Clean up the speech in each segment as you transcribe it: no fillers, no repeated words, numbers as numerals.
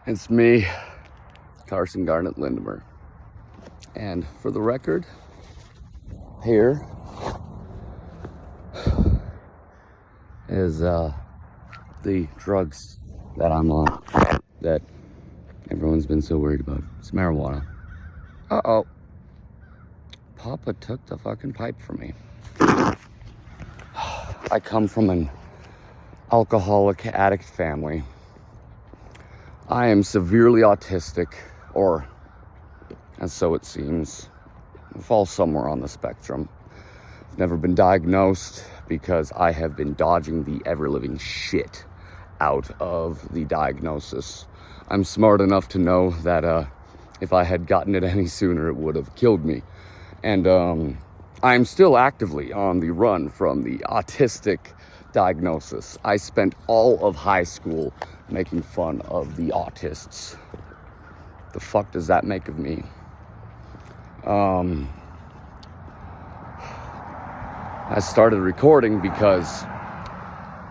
It's me, Carson Garnet Lindemer. And for the record, here is the drugs that I'm on that everyone's been so worried about. It's marijuana. Uh-oh. Papa took the fucking pipe from me. I come from an alcoholic addict family. I am severely autistic, or and so it seems. I fall somewhere on the spectrum. I've never been diagnosed because I have been dodging the ever-living shit out of the diagnosis. I'm smart enough to know that if I had gotten it any sooner, it would have killed me. And I'm still actively on the run from the autistic diagnosis. I spent all of high school making fun of the autists. The fuck does that make of me? I started recording because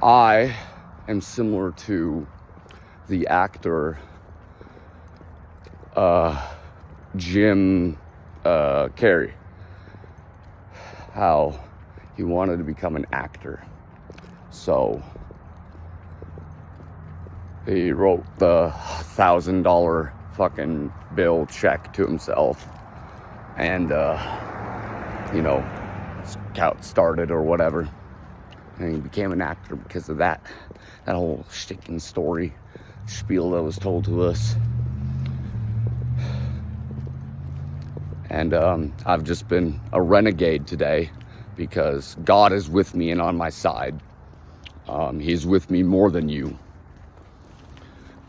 I am similar to the actor Jim Carrey. How he wanted to become an actor. So he wrote the $1,000 fucking bill check to himself and, scout started or whatever. And he became an actor because of that whole shticking story spiel that was told to us. And I've just been a renegade today because God is with me and on my side. He's with me more than you.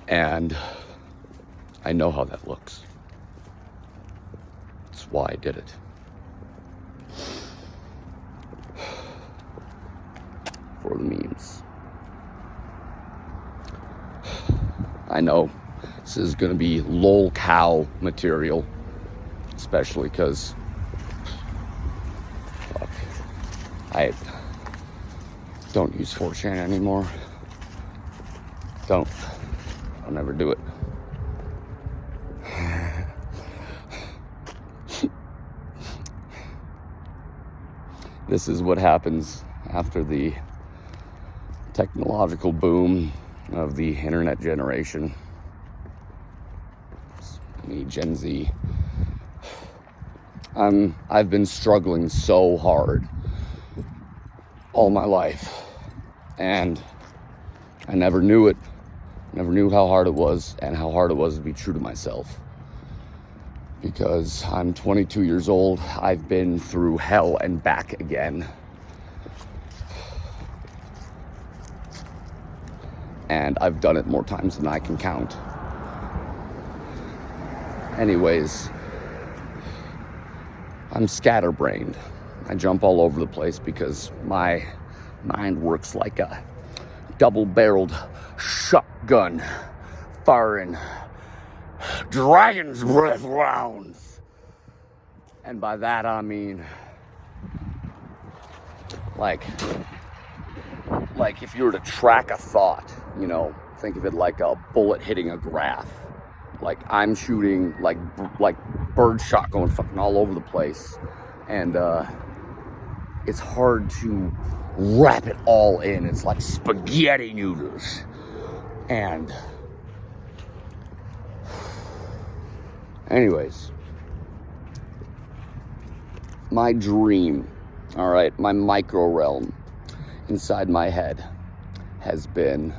And I know how that looks. That's why I did it. For the memes. I know this is going to be lol cow material. Especially because, fuck, I don't use 4chan anymore. I'll never do it. This is what happens after the technological boom of the internet generation. Me, Gen Z. I've been struggling so hard all my life, and I never knew it. Never knew how hard it was and how hard it was to be true to myself. Because I'm 22 years old, I've been through hell and back again. And I've done it more times than I can count. Anyways, I'm scatterbrained. I jump all over the place because my mind works like a double-barreled shotgun firing dragon's breath rounds. And by that I mean like if you were to track a thought, think of it like a bullet hitting a graph. Like I'm shooting like bird shot going fucking all over the place, and it's hard to wrap it all in. It's like spaghetti noodles. And anyways, my dream, all right, my micro realm inside my head has been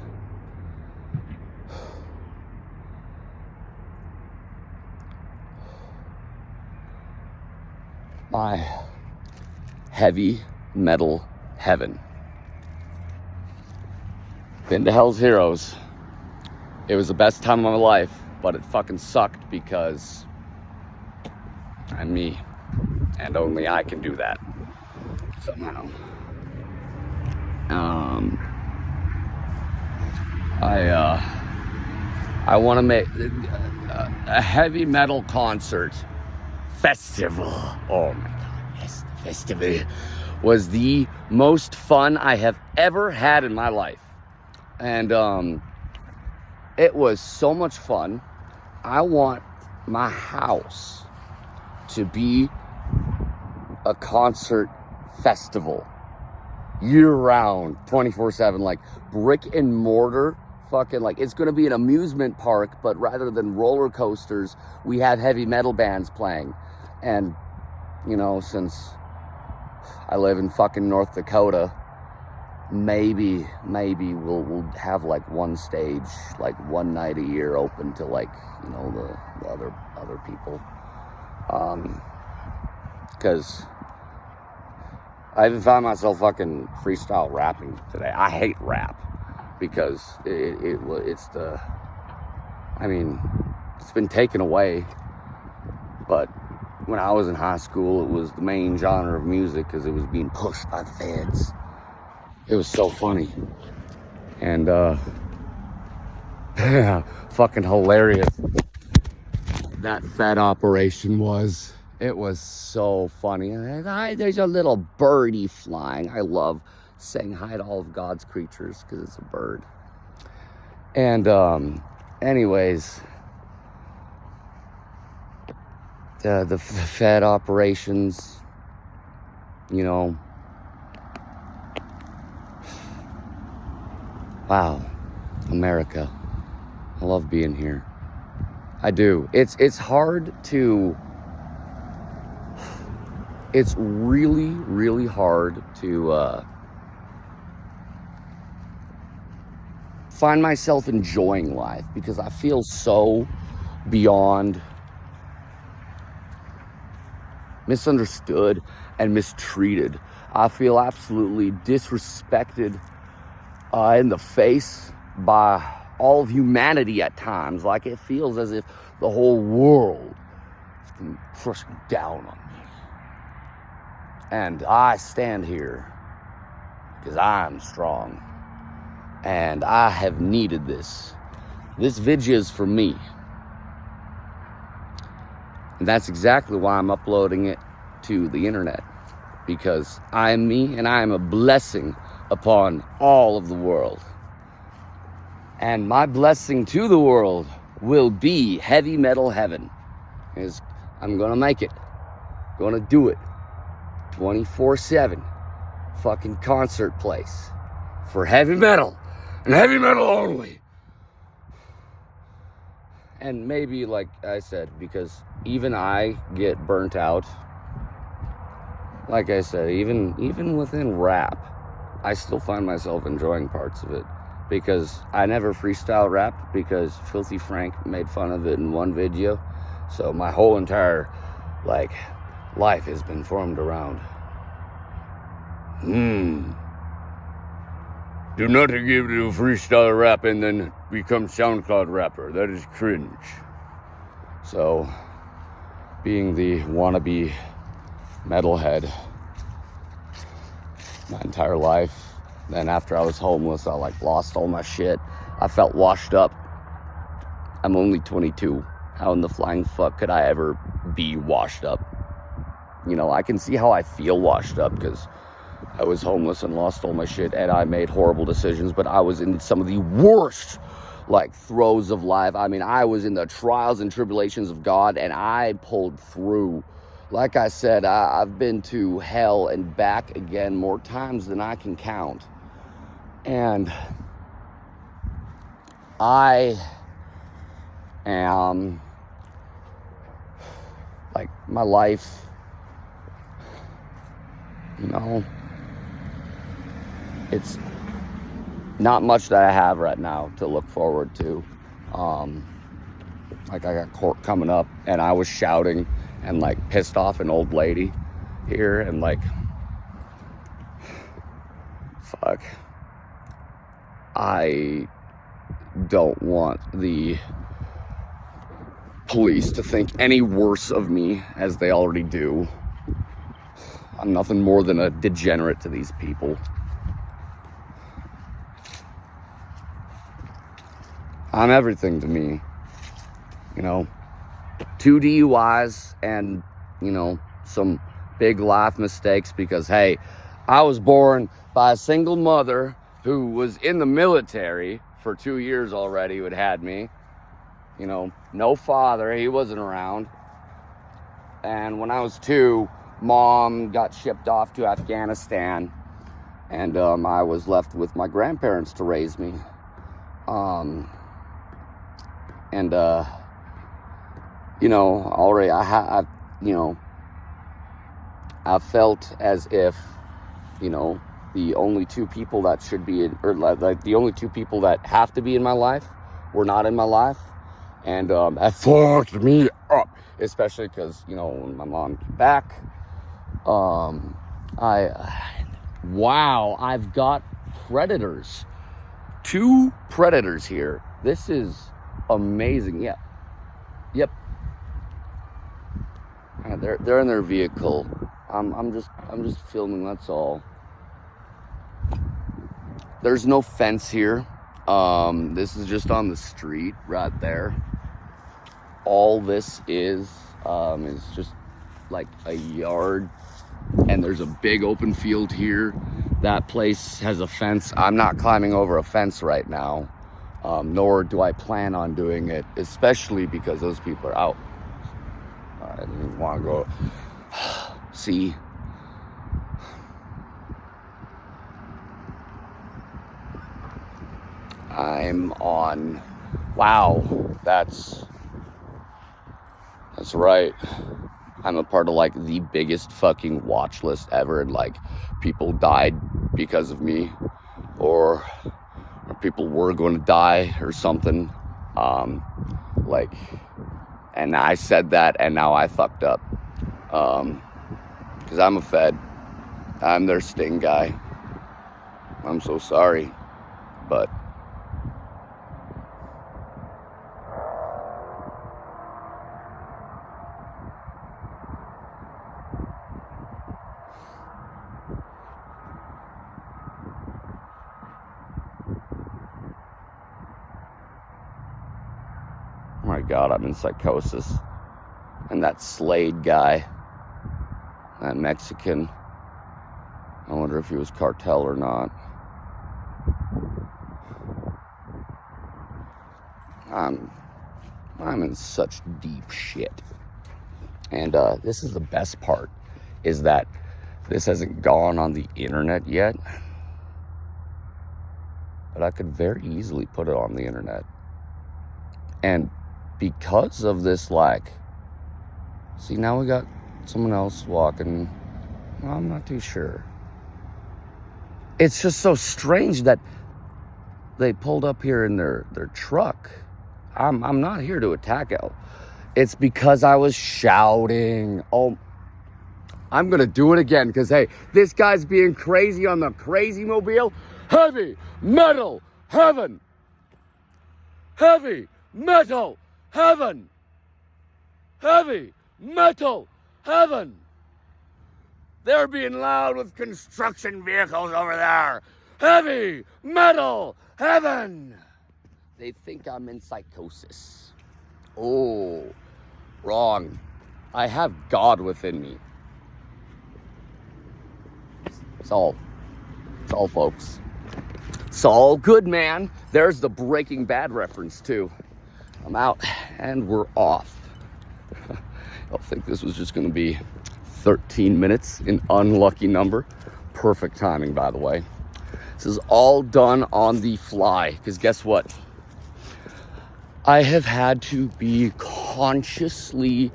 my heavy metal heaven. Been to Hell's Heroes. It was the best time of my life, but it fucking sucked because I'm me, and only I can do that somehow. I want to make a heavy metal concert festival. Oh my God, yes, festival was the most fun I have ever had in my life. And It was so much fun. I want my house to be a concert festival year-round, 24/7, like brick and mortar. Fucking, like, it's gonna be an amusement park, but rather than roller coasters, we have heavy metal bands playing. And, you know, since I live in fucking North Dakota, maybe we'll have like one stage, like one night a year open to, like, you know, the other people. Because I even found myself fucking freestyle rapping today. I hate rap because it's the, I mean, it's been taken away. But when I was in high school, it was the main genre of music because it was being pushed by the feds. It was so funny. And, yeah, fucking hilarious. That Fed operation was. It was so funny. There's a little birdie flying. I love saying hi to all of God's creatures because it's a bird. And, anyways, the Fed operations, you know, wow, America. I love being here. I do. It's hard to, it's really, really hard to find myself enjoying life because I feel so beyond misunderstood and mistreated. I feel absolutely disrespected in the face by all of humanity at times. Like, it feels as if the whole world is crushing down on me. And I stand here because I'm strong. And I have needed this. This video is for me. And that's exactly why I'm uploading it to the internet. Because I am me and I am a blessing upon all of the world. And my blessing to the world will be heavy metal heaven. Because I'm gonna make it. Gonna do it. 24/7. Fucking concert place. For heavy metal. And heavy metal only. And maybe, like I said, because even I get burnt out. Like I said, even within rap, I still find myself enjoying parts of it. Because I never freestyle rap because Filthy Frank made fun of it in one video. So my whole entire, like, life has been formed around, do not give to freestyle rap and then become SoundCloud rapper. That is cringe. So, being the wannabe metalhead my entire life, then after I was homeless, I like lost all my shit. I felt washed up. I'm only 22. How in the flying fuck could I ever be washed up? You know, I can see how I feel washed up because I was homeless and lost all my shit and I made horrible decisions, but I was in some of the worst, like, throes of life. I mean, I was in the trials and tribulations of God and I pulled through. Like I said, I've been to hell and back again more times than I can count. And I am, like, my life, you know, it's not much that I have right now to look forward to. Like, I got court coming up and I was shouting and, like, pissed off an old lady here and, like, fuck. I don't want the police to think any worse of me as they already do. I'm nothing more than a degenerate to these people. I'm everything to me. You know, 2 DUIs and, you know, some big life mistakes because, hey, I was born by a single mother who was in the military for 2 years already who had me. You know, no father, he wasn't around. And when I was 2, Mom got shipped off to Afghanistan, and I was left with my grandparents to raise me. You know, already I felt as if, you know, the only 2 people that should be in, or like the only 2 people that have to be in my life were not in my life. And that fucked me up, especially because, you know, when my mom came back, wow, I've got predators. 2 predators here. This is amazing. Yeah. Yep. They're in their vehicle. I'm just filming, that's all. There's no fence here. This is just on the street right there. All this is just like a yard, and there's a big open field here. That place has a fence. I'm not climbing over a fence right now, nor do I plan on doing it, especially because those people are out. I didn't want to go see. I'm on, wow, that's right. I'm a part of like the biggest fucking watch list ever, and like people died because of me, or people were going to die or something. Like, and I said that, and now I fucked up. Because I'm a Fed. I'm their sting guy. I'm so sorry, but oh my God, I'm in psychosis. And that Slade guy, that Mexican, I wonder if he was cartel or not. I'm in such deep shit. And this is the best part, is that this hasn't gone on the internet yet. But I could very easily put it on the internet. And because of this, like, see, now we got someone else walking. Well, I'm not too sure. It's just so strange that they pulled up here in their truck. I'm not here to attack it. It's because I was shouting. Oh, I'm going to do it again because, hey, this guy's being crazy on the Crazy Mobile. Heavy metal heaven. Heavy metal heaven. Heavy metal heaven. They're being loud with construction vehicles over there. Heavy metal heaven. They think I'm in psychosis. Oh, wrong. I have God within me. It's all, folks. It's all good, man. There's the Breaking Bad reference, too. I'm out, and we're off. I think this was just going to be 13 minutes, an unlucky number. Perfect timing, by the way. This is all done on the fly, because guess what? I have had to be consciously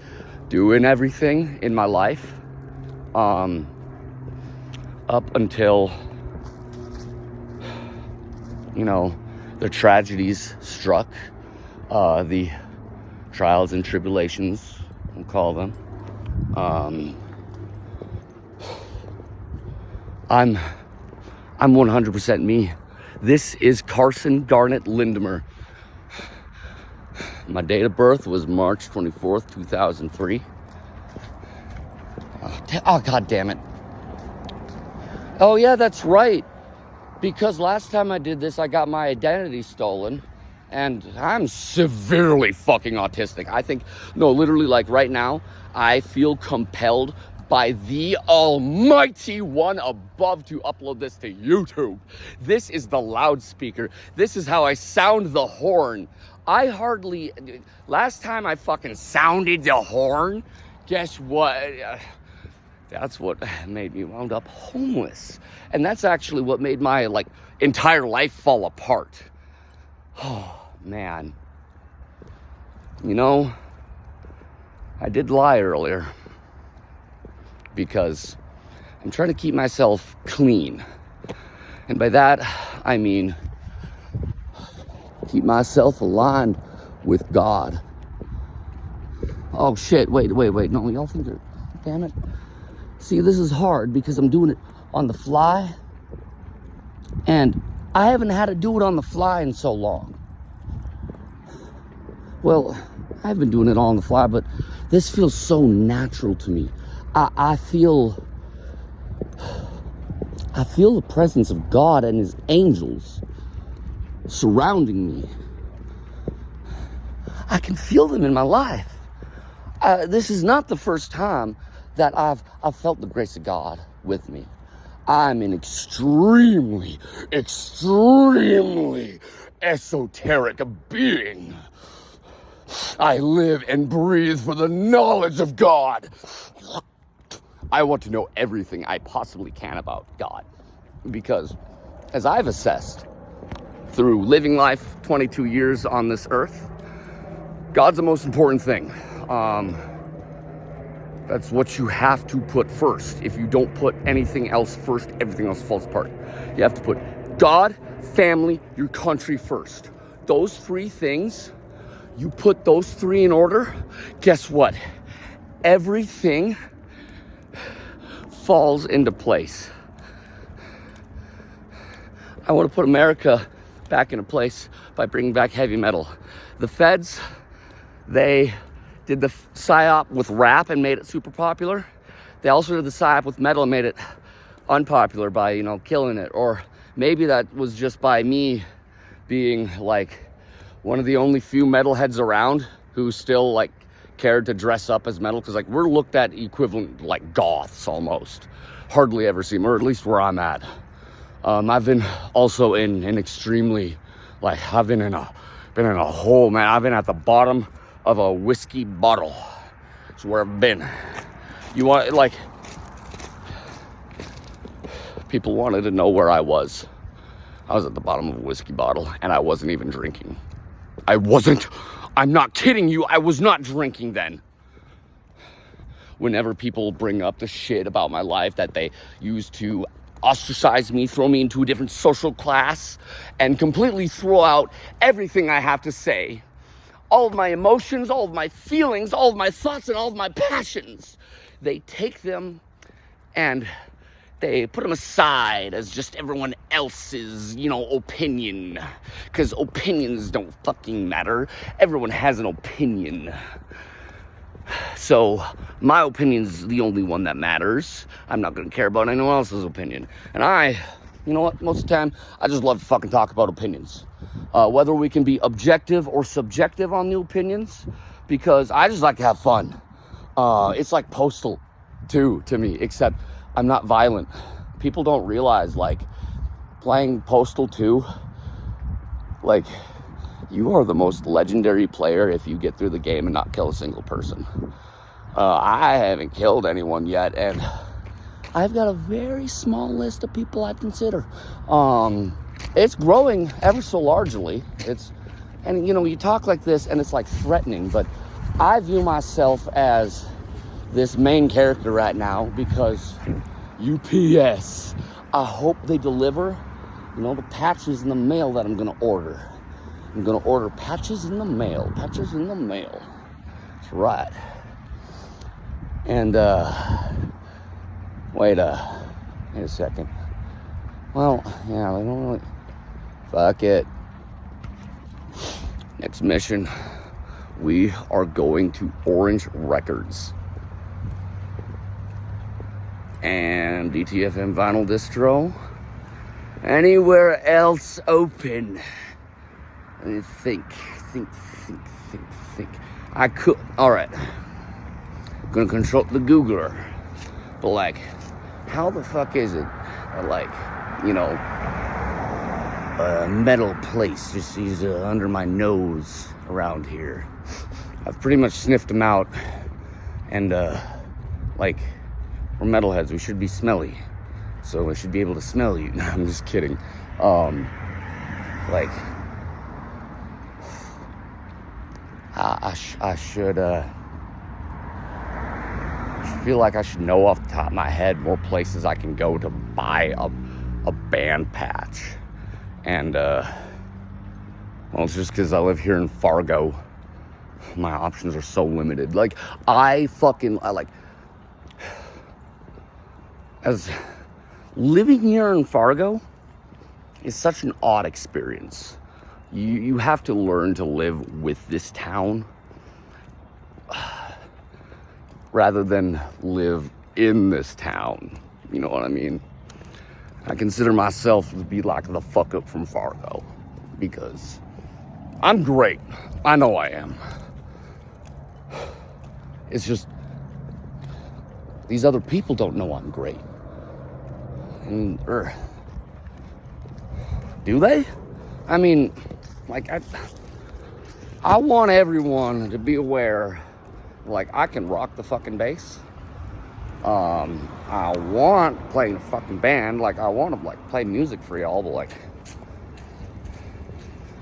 doing everything in my life up until, you know, the tragedies struck, the trials and tribulations, we'll call them. I'm 100% me. This is Carson Garnett Lindemer. My date of birth was March 24th, 2003. Oh, God damn it. Oh, yeah, that's right. Because last time I did this, I got my identity stolen. And I'm severely fucking autistic. I think, no, literally, like right now, I feel compelled by the almighty one above to upload this to YouTube. This is the loudspeaker. This is how I sound the horn. Last time I fucking sounded the horn, guess what? That's what made me wound up homeless. And that's actually what made my entire life fall apart. Oh, man. You know, I did lie earlier because I'm trying to keep myself clean. And by that, I mean keep myself aligned with God. Oh shit, wait. No, y'all think damn it. See, this is hard because I'm doing it on the fly. And I haven't had to do it on the fly in so long. Well, I've been doing it all on the fly, but this feels so natural to me. I feel the presence of God and his angels surrounding me. I can feel them in my life. This is not the first time that I've felt the grace of God with me. I'm an extremely esoteric being. I live and breathe for the knowledge of God. I want to know everything I possibly can about God. Because as I've assessed through living life 22 years on this earth, God's the most important thing. That's what you have to put first. If you don't put anything else first, everything else falls apart. You have to put God, family, your country first. Those three things, you put those three in order, guess what? Everything falls into place. I want to put America back into place by bringing back heavy metal. The feds, they did the psyop with rap and made it super popular. They also did the psyop with metal and made it unpopular by, killing it. Or maybe that was just by me being one of the only few metalheads around who still cared to dress up as metal, because we're looked at equivalent goths almost. Hardly ever see them, or at least where I'm at. I've been also in an extremely I've been in a hole, man. I've been at the bottom of a whiskey bottle. That's where I've been. You want people wanted to know where I was. I was at the bottom of a whiskey bottle and I wasn't even drinking. I'm not kidding you. I was not drinking then. Whenever people bring up the shit about my life that they used to ostracize me, throw me into a different social class, and completely throw out everything I have to say, all of my emotions, all of my feelings, all of my thoughts, and all of my passions, they take them and they put them aside as just everyone else's, opinion. Because opinions don't fucking matter. Everyone has an opinion. So my opinion's the only one that matters. I'm not going to care about anyone else's opinion. And you know what? Most of the time, I just love to fucking talk about opinions. Whether we can be objective or subjective on the opinions, because I just like to have fun. It's like Postal 2 to me, except I'm not violent. People don't realize, playing Postal 2, you are the most legendary player if you get through the game and not kill a single person. I haven't killed anyone yet, and I've got a very small list of people I consider. It's growing ever so largely. You talk like this and it's threatening, but I view myself as this main character right now because UPS, I hope they deliver, the patches in the mail that I'm going to order. I'm going to order patches in the mail. Patches in the mail. That's right. And, wait a second. Well, yeah, they don't really... Fuck it. Next mission. We are going to Orange Records. And DTFM Vinyl Distro. Anywhere else open? Let me think. I could. All right. Gonna consult the Googler. But like, how the fuck is it that, like, you know, a metal place just is under my nose around here? I've pretty much sniffed them out, and like, we're metalheads, we should be smelly, so I should be able to smell you. No, I'm just kidding. Like, I should feel like I should know off the top of my head more places I can go to buy a band patch. And well, it's just because I live here in Fargo, my options are so limited. Like, I like, as living here in Fargo is such an odd experience. You have to learn to live with this town rather than live in this town. You know what I mean? I consider myself to be like the fuck up from Fargo because I'm great. I know I am. It's just these other people don't know I'm great. And do they? I mean, like, I want everyone to be aware, like, I can rock the fucking bass. I want playing a fucking band, like, I want to, like, play music for y'all, but, like,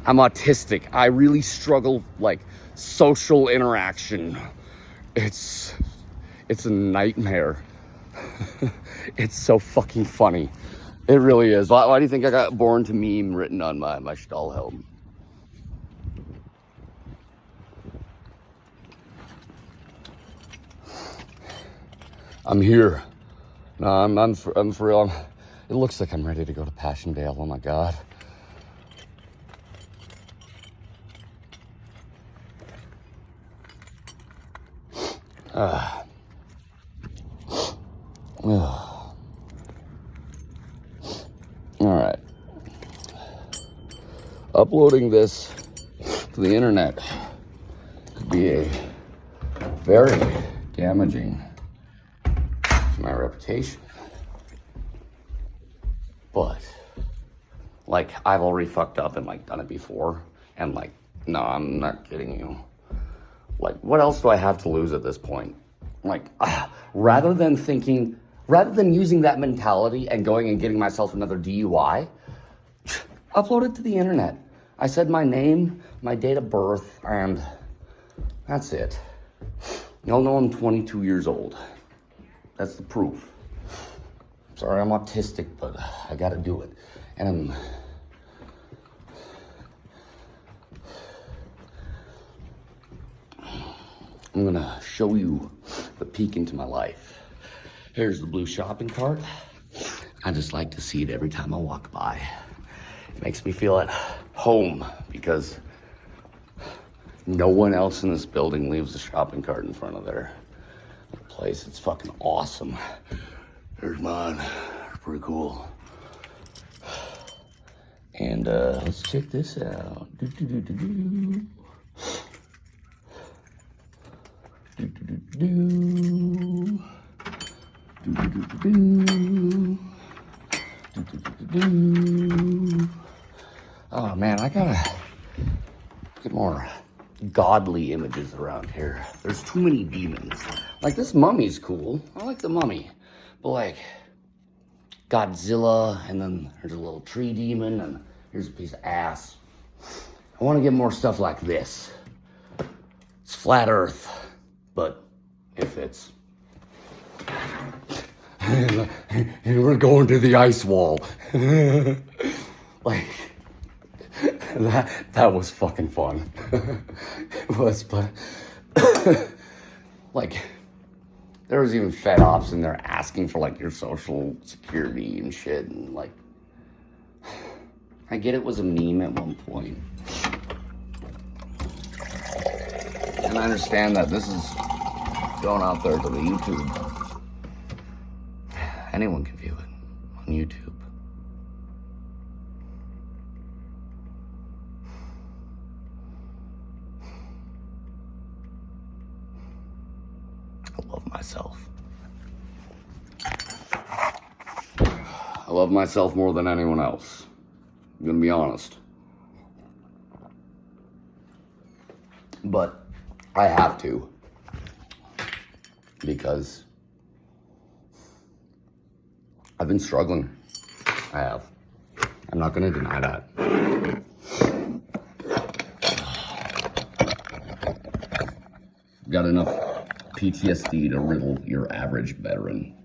I'm autistic. I really struggle, like, social interaction. It's a nightmare. It's so fucking funny. It really is. Why do you think I got Born to Meme written on my Stahlhelm? I'm here. No, I'm for real. It looks like I'm ready to go to Passchendaele. Oh my God. All right. Uploading this to the internet could be a very damaging to my reputation. But, like, I've already fucked up and, like, done it before. And, like, no, I'm not kidding you. Like, what else do I have to lose at this point? Like, rather than using that mentality and going and getting myself another DUI, upload it to the internet. I said my name, my date of birth, and that's it. Y'all know I'm 22 years old. That's the proof. Sorry, I'm autistic, but I gotta do it. And I'm gonna show you the peek into my life. Here's the blue shopping cart. I just like to see it every time I walk by. It makes me feel at home because no one else in this building leaves a shopping cart in front of their place. It's fucking awesome. There's mine. It's pretty cool. And let's check this out. Oh man, I gotta get more godly images around here. There's too many demons. Like, this mummy's cool. I like the mummy. But like, Godzilla, and then there's a little tree demon, and here's a piece of ass. I want to get more stuff like this. It's flat earth, but it fits. And we're going to the ice wall. Like, that was fucking fun. It was, but like, there was even Fed ops in there asking for like your social security and shit, and like, I get it was a meme at one point, and I understand that this is going out there to the YouTube. Anyone can view it on YouTube. I love myself. love myself more than anyone else. I'm gonna be honest. But I have to. Because I've been struggling. I have. I'm not gonna deny that. Got enough PTSD to riddle your average veteran.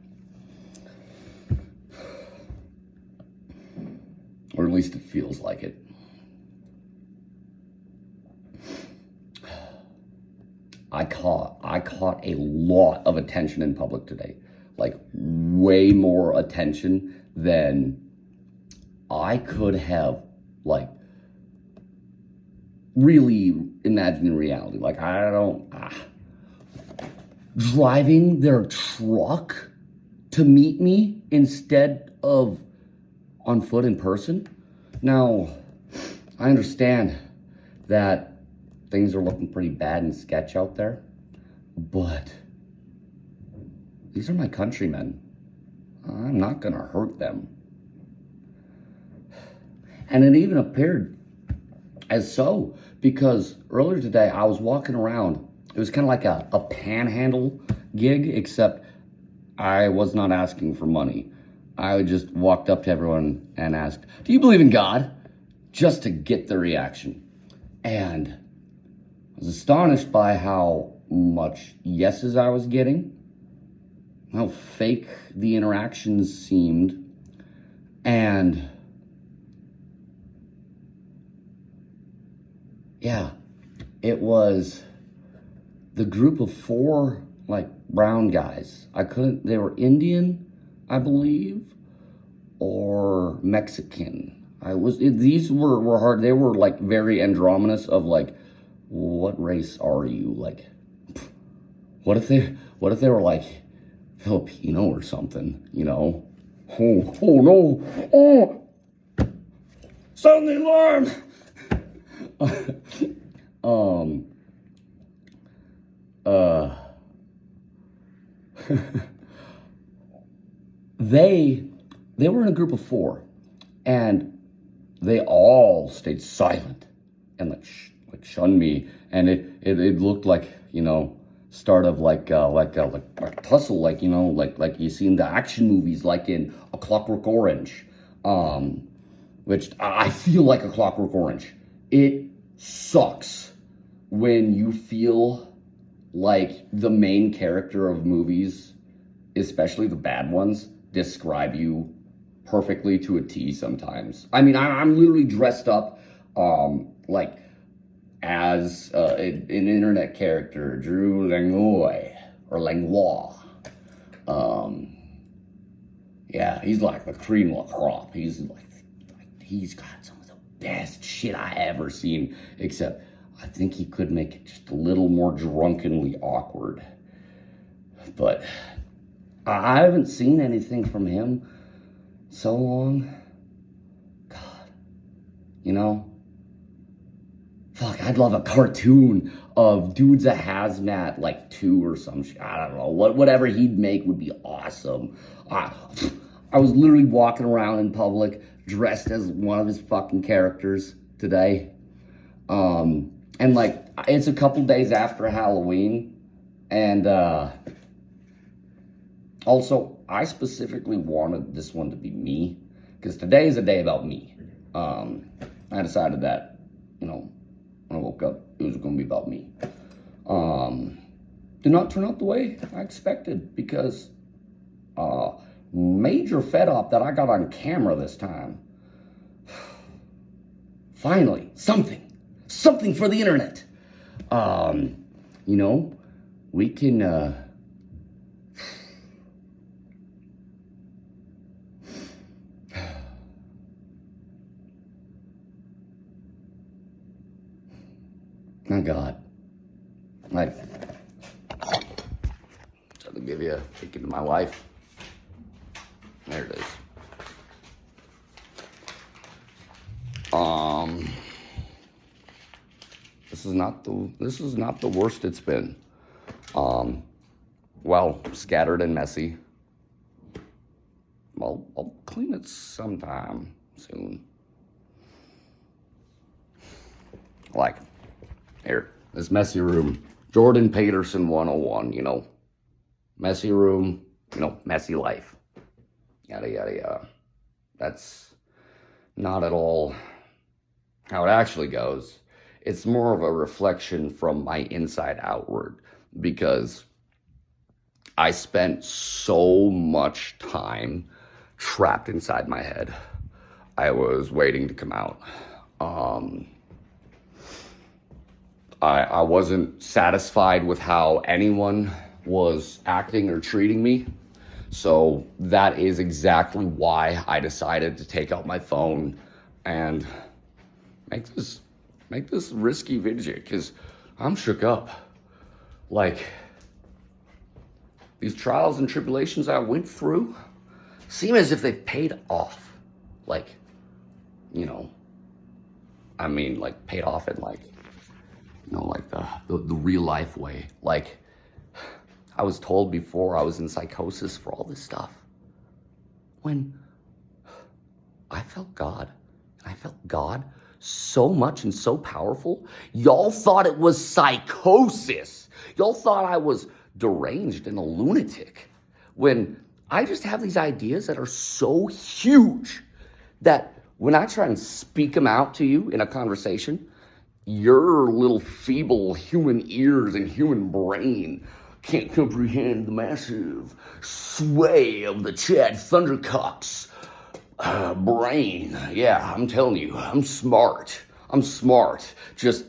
Or at least it feels like it. I caught a lot of attention in public today. Like way more attention than I could have like really imagined in reality. Like driving their truck to meet me instead of on foot in person. Now, I understand that things are looking pretty bad and sketch out there, but these are my countrymen. I'm not gonna hurt them. And it even appeared as so, because earlier today I was walking around. It was kind of like a panhandle gig, except I was not asking for money. I just walked up to everyone and asked, "Do you believe in God?" Just to get the reaction. And I was astonished by how much yeses I was getting, how fake the interactions seemed, and yeah, it was the group of 4 like brown guys. They were Indian, I believe, or Mexican. These were hard. They were like very androgynous of like, what race are you? Like, what if they were like Filipino or something, you know? Oh no, oh, sound the alarm. They were in a group of 4, and they all stayed silent and like shunned me, and it looked like, you know, start of like a tussle, like, you know, like you see in the action movies, like in A Clockwork Orange, which I feel like A Clockwork Orange. It sucks when you feel like the main character of movies, especially the bad ones, describe you perfectly to a T sometimes. I mean, I'm literally dressed up like as an internet character, Drew Langlois, or Langlois. Yeah, he's like the cream of the crop. He's got some of the best shit I ever seen, except I think he could make it just a little more drunkenly awkward. But I haven't seen anything from him so long. God, you know, fuck, I'd love a cartoon of Dudes a Hazmat, like 2 or some shit. I don't know, whatever he'd make would be awesome. I was literally walking around in public dressed as one of his fucking characters today. And like, it's a couple days after Halloween, and also, I specifically wanted this one to be me, because today is a day about me. I decided that, you know, when I woke up, it was going to be about me. Did not turn out the way I expected, because major fed up that I got on camera this time. Finally, something for the internet. You know, we can, my God, like, so to give you a peek into my life, there it is. This is not the worst it's been. Well, scattered and messy. I'll clean it sometime soon. Like, here, this messy room. Jordan Peterson 101, Messy room, messy life. Yada, yada, yada. That's not at all how it actually goes. It's more of a reflection from my inside outward, because I spent so much time trapped inside my head. I was waiting to come out. I wasn't satisfied with how anyone was acting or treating me. So that is exactly why I decided to take out my phone and make this risky video, because I'm shook up. Like, these trials and tribulations I went through seem as if they've paid off. Like, paid off in the real life way. Like, I was told before I was in psychosis for all this stuff, when I felt God. I felt God so much and so powerful. Y'all thought it was psychosis. Y'all thought I was deranged and a lunatic, when I just have these ideas that are so huge that when I try and speak them out to you in a conversation, your little feeble human ears and human brain can't comprehend the massive sway of the Chad Thundercocks brain. Yeah, I'm telling you, I'm smart. Just,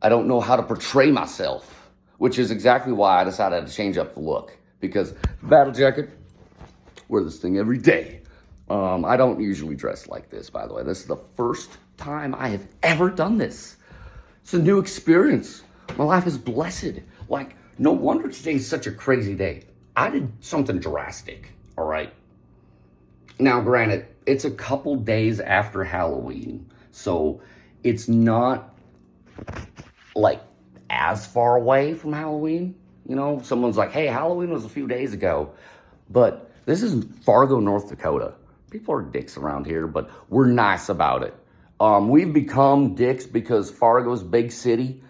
I don't know how to portray myself, which is exactly why I decided to change up the look. Because battle jacket, wear this thing every day. I don't usually dress like this, by the way. This is the first time I have ever done this. It's a new experience. My life is blessed. Like, no wonder today's such a crazy day. I did something drastic, all right? Now, granted, it's a couple days after Halloween, so it's not, like, as far away from Halloween. Someone's like, hey, Halloween was a few days ago. But this is Fargo, North Dakota. People are dicks around here, but we're nice about it. We've become dicks because Fargo's big city.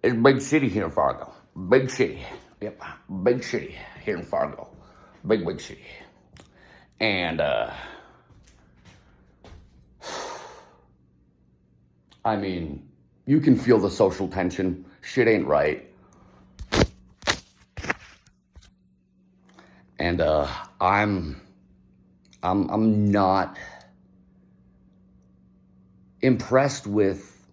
It's a big city here in Fargo. Big city. Yep, big city here in Fargo. Big city. And, you can feel the social tension. Shit ain't right. And, I'm not impressed with,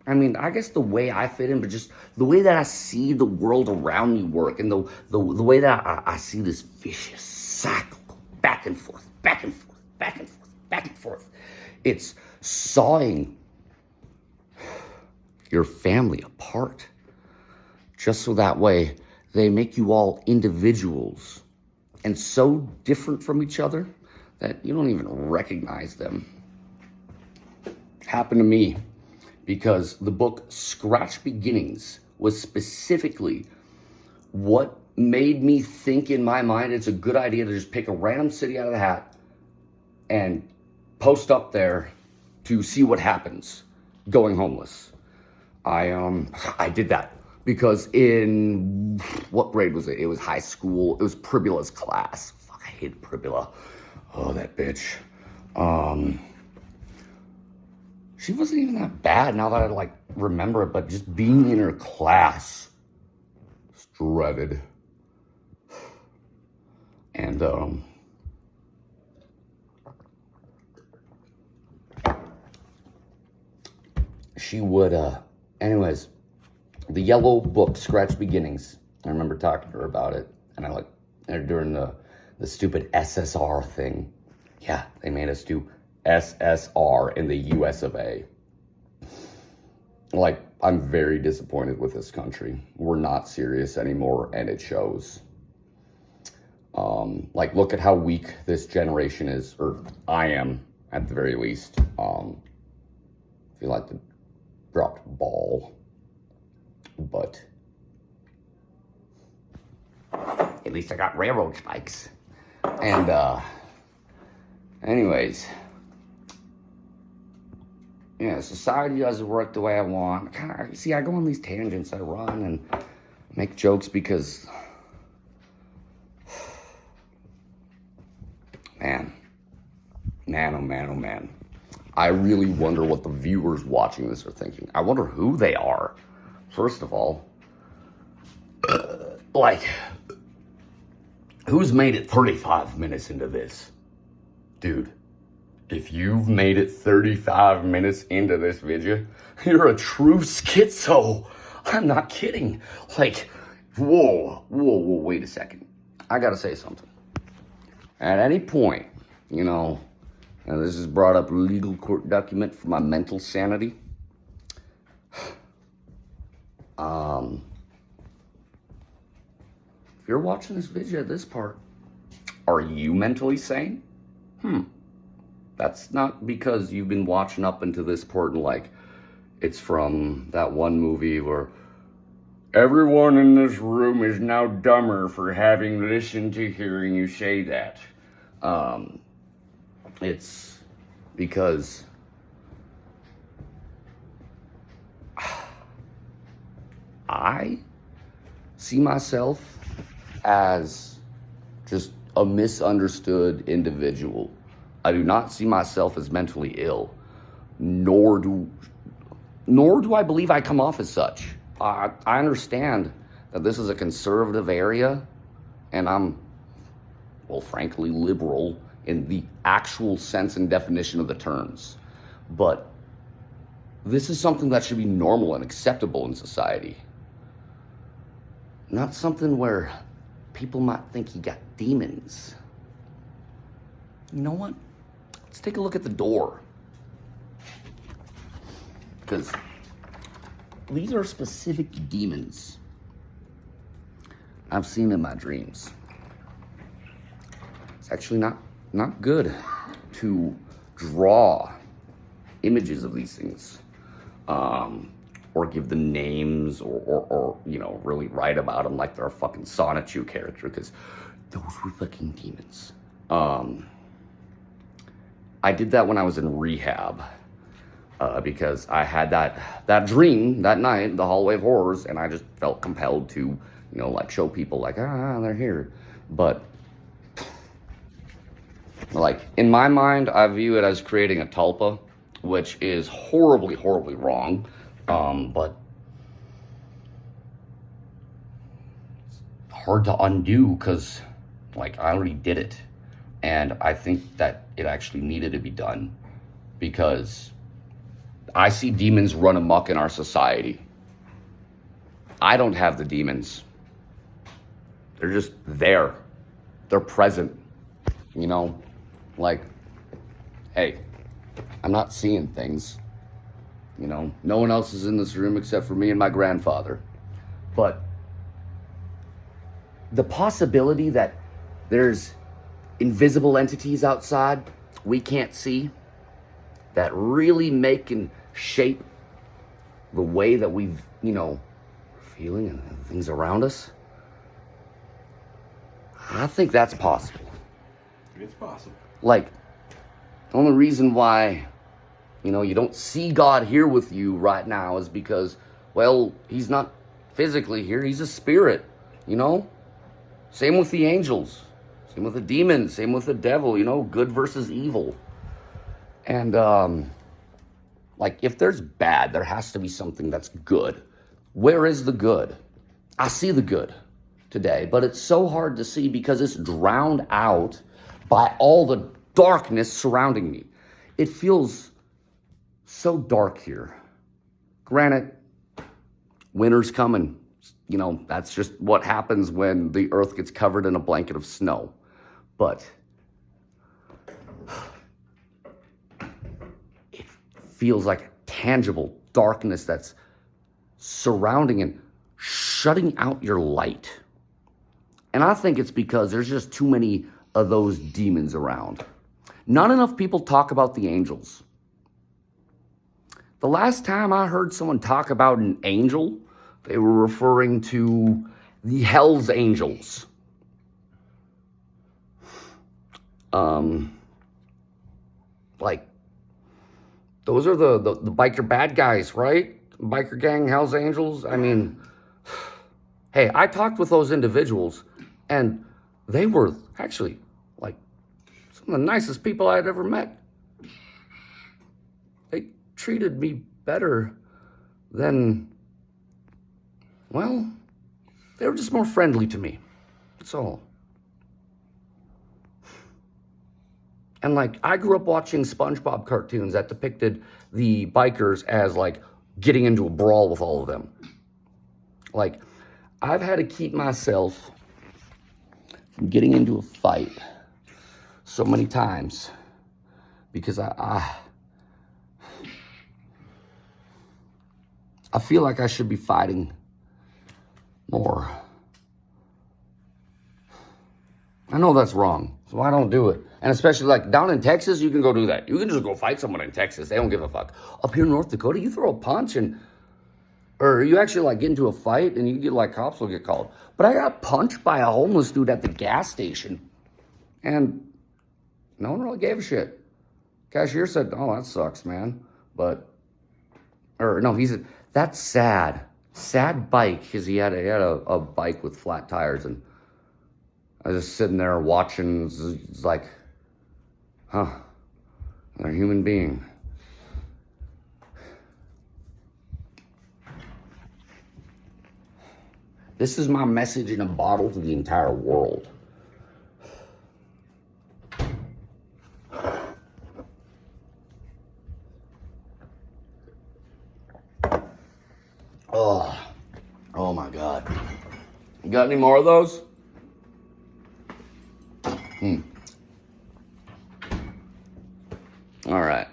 I guess the way I fit in, but just the way that I see the world around me work, and the way that I see this vicious cycle go back and forth. It's sawing your family apart, just so that way they make you all individuals and so different from each other that you don't even recognize them. Happened to me because the book Scratch Beginnings was specifically what made me think in my mind it's a good idea to just pick a random city out of the hat and post up there to see what happens going homeless. I did that because in, what grade was it? It was high school. It was Pribula's class. Fuck, I hate Pribula. Oh, that bitch. She wasn't even that bad now that I remember it, but just being in her class was dreaded. And she would anyways, the yellow book, Scratch Beginnings, I remember talking to her about it, and during the stupid SSR thing. Yeah, they made us do SSR in the US of A. I'm very disappointed with this country. We're not serious anymore, and it shows. Look at how weak this generation is, or I am, at the very least. I feel like the dropped ball, but at least I got railroad spikes. And, anyways, yeah, society doesn't work the way I want. See, I go on these tangents, I run and make jokes because, man, oh man. I really wonder what the viewers watching this are thinking. I wonder who they are, first of all. Like, who's made it 35 minutes into this? Dude, if you've made it 35 minutes into this video, you're a true schizo. I'm not kidding. Like, whoa, wait a second. I gotta say something. At any point, you know, and this has brought up a legal court document for my mental sanity. If you're watching this video at this part, are you mentally sane? That's not because you've been watching up into this part and like, it's from that one movie where everyone in this room is now dumber for having listened to hearing you say that. It's because I see myself as just a misunderstood individual. I do not see myself as mentally ill, nor do I believe I come off as such. I understand that this is a conservative area, and I'm, well, frankly, liberal in the actual sense and definition of the terms. But this is something that should be normal and acceptable in society. Not something where people might think you got demons. You know what? Let's take a look at the door. Because these are specific demons I've seen in my dreams. It's actually not good to draw images of these things, or give them names, or you know, really write about them like they're a fucking Sonichu character, because those were fucking demons. I did that when I was in rehab, because I had that dream that night, the hallway of horrors, and I just felt compelled to, you know, like show people like, they're here. But like, in my mind, I view it as creating a tulpa, which is horribly wrong. But it's hard to undo because, like, I already did it. And I think that it actually needed to be done because I see demons run amok in our society. I don't have the demons. They're just there. They're present, you know? Like, hey, I'm not seeing things. You know, no one else is in this room except for me and my grandfather. But the possibility that there's invisible entities outside we can't see that really make and shape the way that we've, you know, feeling and things around us, I think that's possible. It's possible. Like, the only reason why, you know, you don't see God here with you right now is because, well, he's not physically here. He's a spirit, you know? Same with the angels. Same with the demons. Same with the devil, you know? Good versus evil. And, like, if there's bad, there has to be something that's good. Where is the good? I see the good today, but it's so hard to see because it's drowned out by all the darkness surrounding me. It feels so dark here. Granted, winter's coming. You know, that's just what happens when the earth gets covered in a blanket of snow. But it feels like a tangible darkness that's surrounding and shutting out your light. And I think it's because there's just too many of those demons around. Not enough people talk about the angels. The last time I heard someone talk about an angel, they were referring to the Hell's Angels. Like, those are the biker bad guys, right? Biker gang, Hells Angels. I mean, hey, I talked with those individuals, and they were actually, like, some of the nicest people I had ever met. They treated me better than, well, they were just more friendly to me. That's all. And like, I grew up watching SpongeBob cartoons that depicted the bikers as like getting into a brawl with all of them. Like, I've had to keep myself from getting into a fight so many times because I feel like I should be fighting more. I know that's wrong, so I don't do it. And especially like down in Texas, you can go do that. You can just go fight someone in Texas. They don't give a fuck. Up here in North Dakota, you throw a punch or you actually like get into a fight and you get like cops will get called. But I got punched by a homeless dude at the gas station and no one really gave a shit. Cashier said, "Oh, that sucks, man." No, he said, "That's sad. Sad bike," because he had a bike with flat tires, and I was just sitting there watching. It's like, huh, another human being. This is my message in a bottle to the entire world. Oh my God. You got any more of those? All right.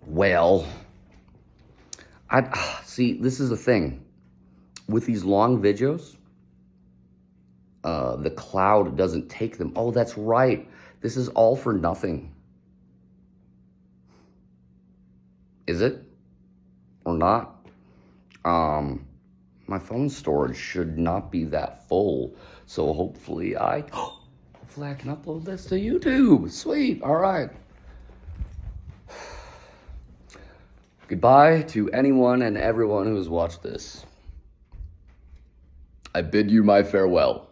Well, see, this is the thing. With these long videos, the cloud doesn't take them. Oh, that's right. This is all for nothing. Is it? Or not? My phone storage should not be that full. So hopefully I can upload this to YouTube. Sweet. All right. Goodbye to anyone and everyone who has watched this. I bid you my farewell.